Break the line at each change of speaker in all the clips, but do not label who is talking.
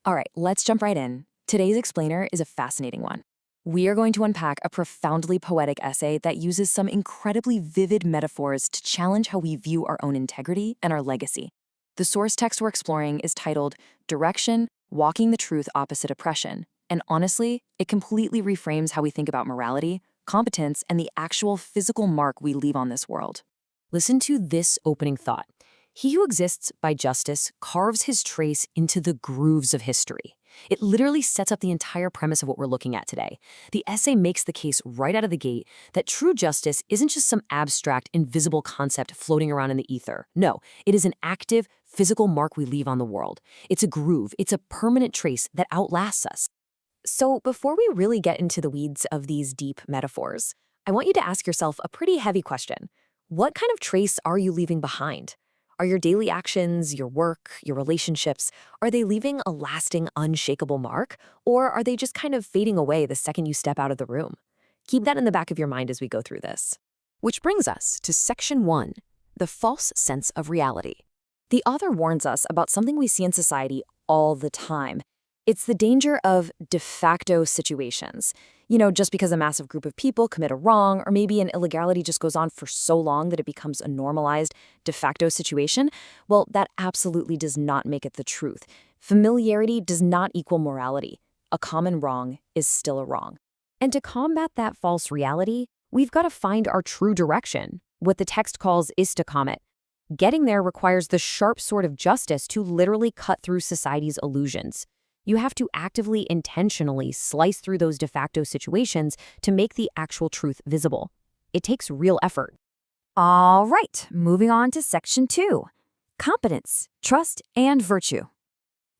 All right, let's jump right in. Today's explainer is a fascinating one. We are going to unpack a profoundly poetic essay that uses some incredibly vivid metaphors to challenge how we view our own integrity and our legacy. The source text we're exploring is titled Direction, Walking the Truth Opposite Oppression, and honestly, it completely reframes how we think about morality, competence, and the actual physical mark we leave on this world. Listen to this opening thought. He who exists by justice carves his trace into the grooves of history. It literally sets up the entire premise of what we're looking at today. The essay makes the case right out of the gate that true justice isn't just some abstract, invisible concept floating around in the ether. No, it is an active, physical mark we leave on the world. It's a groove, it's a permanent trace that outlasts us. So before we really get into the weeds of these deep metaphors, I want you to ask yourself a pretty heavy question. What kind of trace are you leaving behind? Are your daily actions, your work, your relationships, are they leaving a lasting, unshakable mark? Or are they just kind of fading away the second you step out of the room? Keep that in the back of your mind as we go through this. Which brings us to Section 1, the false sense of reality. The author warns us about something we see in society all the time. It's the danger of de facto situations. Just because a massive group of people commit a wrong, or maybe an illegality just goes on for so long that it becomes a normalized de facto situation, well, that absolutely does not make it the truth. Familiarity does not equal morality. A common wrong is still a wrong. And to combat that false reality, we've got to find our true direction, what the text calls istiqamat. Getting there requires the sharp sword of justice to literally cut through society's illusions. You have to actively, intentionally slice through those de facto situations to make the actual truth visible. It takes real effort. All right, moving on to Section 2, competence, trust, and virtue.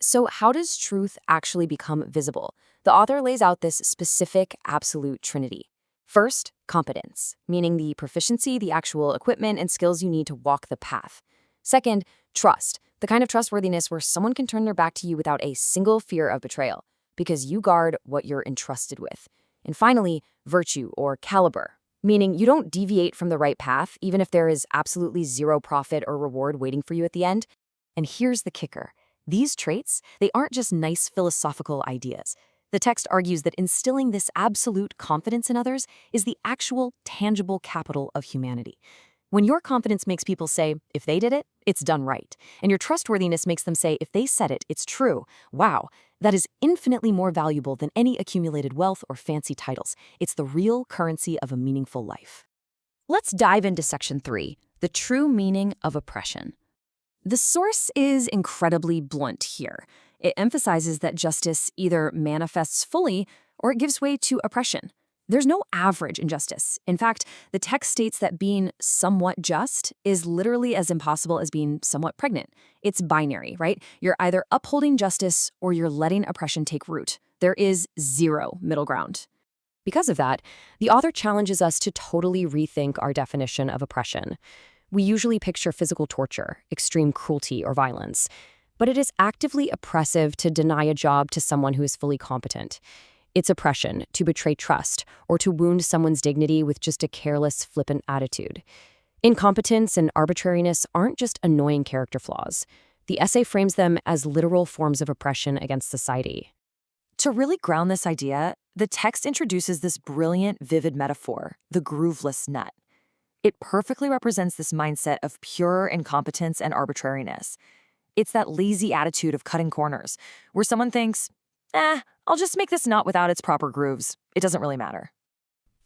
So how does truth actually become visible? The author lays out this specific absolute trinity. First, competence, meaning the proficiency, the actual equipment and skills you need to walk the path. Second, trust, the kind of trustworthiness where someone can turn their back to you without a single fear of betrayal, because you guard what you're entrusted with. And finally, virtue or caliber, meaning you don't deviate from the right path, even if there is absolutely zero profit or reward waiting for you at the end. And here's the kicker. These traits, they aren't just nice philosophical ideas. The text argues that instilling this absolute confidence in others is the actual, tangible capital of humanity. When your confidence makes people say, if they did it, it's done right, and your trustworthiness makes them say, if they said it, it's true, wow, that is infinitely more valuable than any accumulated wealth or fancy titles. It's the real currency of a meaningful life. Let's dive into Section 3, the true meaning of oppression. The source is incredibly blunt here. It emphasizes that justice either manifests fully or it gives way to oppression. There's no average injustice. In fact, the text states that being somewhat just is literally as impossible as being somewhat pregnant. It's binary, right? You're either upholding justice or you're letting oppression take root. There is zero middle ground. Because of that, the author challenges us to totally rethink our definition of oppression. We usually picture physical torture, extreme cruelty, or violence, but it is actively oppressive to deny a job to someone who is fully competent. It's oppression to betray trust or to wound someone's dignity with just a careless, flippant attitude. Incompetence and arbitrariness aren't just annoying character flaws. The essay frames them as literal forms of oppression against society. To really ground this idea, the text introduces this brilliant, vivid metaphor, the grooveless nut. It perfectly represents this mindset of pure incompetence and arbitrariness. It's that lazy attitude of cutting corners, where someone thinks, I'll just make this knot without its proper grooves. It doesn't really matter.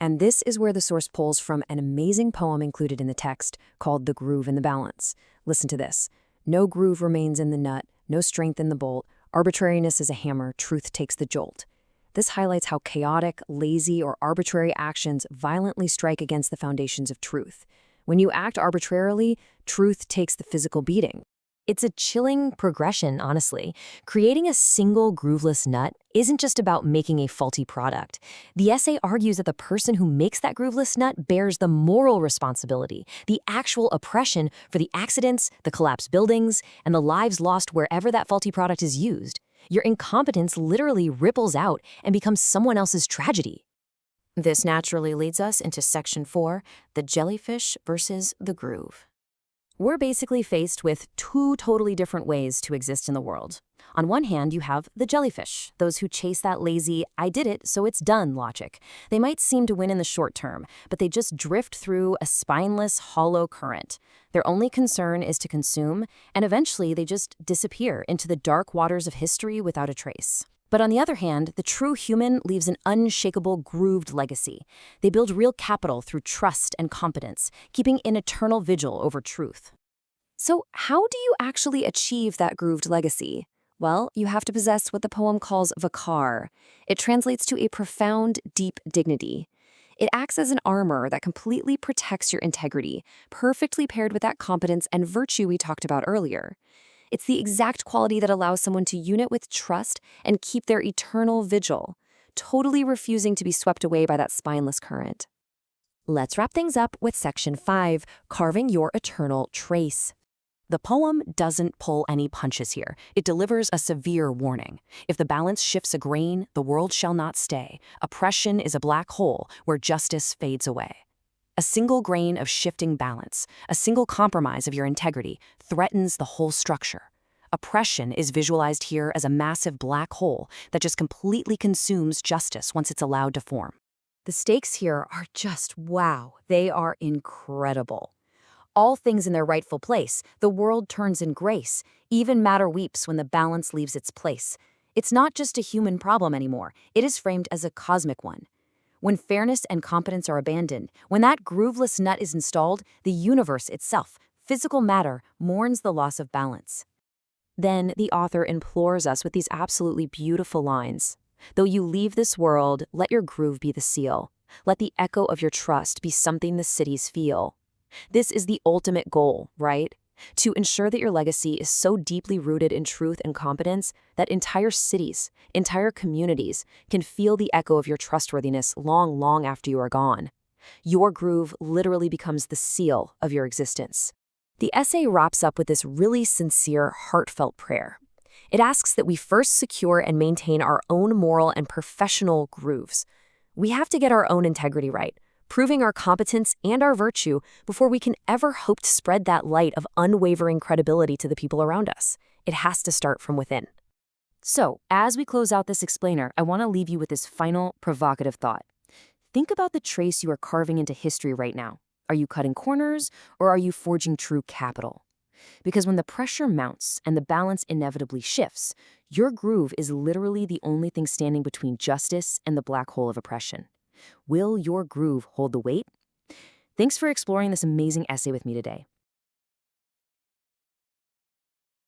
And this is where the source pulls from an amazing poem included in the text called The Groove and the Balance. Listen to this. No groove remains in the nut, no strength in the bolt. Arbitrariness is a hammer, truth takes the jolt. This highlights how chaotic, lazy, or arbitrary actions violently strike against the foundations of truth. When you act arbitrarily, truth takes the physical beating. It's a chilling progression, honestly. Creating a single grooveless nut isn't just about making a faulty product. The essay argues that the person who makes that grooveless nut bears the moral responsibility, the actual oppression for the accidents, the collapsed buildings, and the lives lost wherever that faulty product is used. Your incompetence literally ripples out and becomes someone else's tragedy. This naturally leads us into Section 4, the jellyfish versus the groove. We're basically faced with two totally different ways to exist in the world. On one hand, you have the jellyfish, those who chase that lazy, I did it, so it's done logic. They might seem to win in the short term, but they just drift through a spineless, hollow current. Their only concern is to consume, and eventually they just disappear into the dark waters of history without a trace. But on the other hand, the true human leaves an unshakable, grooved legacy. They build real capital through trust and competence, keeping an eternal vigil over truth. So how do you actually achieve that grooved legacy? Well, you have to possess what the poem calls vakar. It translates to a profound, deep dignity. It acts as an armor that completely protects your integrity, perfectly paired with that competence and virtue we talked about earlier. It's the exact quality that allows someone to unite with trust and keep their eternal vigil, totally refusing to be swept away by that spineless current. Let's wrap things up with Section 5, Carving Your Eternal Trace. The poem doesn't pull any punches here. It delivers a severe warning. If the balance shifts a grain, the world shall not stay. Oppression is a black hole where justice fades away. A single grain of shifting balance, a single compromise of your integrity, threatens the whole structure. Oppression is visualized here as a massive black hole that just completely consumes justice once it's allowed to form. The stakes here are just wow. They are incredible. All things in their rightful place, the world turns in grace. Even matter weeps when the balance leaves its place. It's not just a human problem anymore. It is framed as a cosmic one. When fairness and competence are abandoned, when that grooveless nut is installed, the universe itself, physical matter, mourns the loss of balance. Then the author implores us with these absolutely beautiful lines. Though you leave this world, let your groove be the seal. Let the echo of your trust be something the cities feel. This is the ultimate goal, right? To ensure that your legacy is so deeply rooted in truth and competence that entire cities, entire communities can feel the echo of your trustworthiness long, long after you are gone. Your groove literally becomes the seal of your existence. The essay wraps up with this really sincere, heartfelt prayer. It asks that we first secure and maintain our own moral and professional grooves. We have to get our own integrity right, proving our competence and our virtue before we can ever hope to spread that light of unwavering credibility to the people around us. It has to start from within. So, as we close out this explainer, I want to leave you with this final provocative thought. Think about the trace you are carving into history right now. Are you cutting corners, or are you forging true capital? Because when the pressure mounts and the balance inevitably shifts, your groove is literally the only thing standing between justice and the black hole of oppression. Will your groove hold the weight? Thanks for exploring this amazing essay with me today.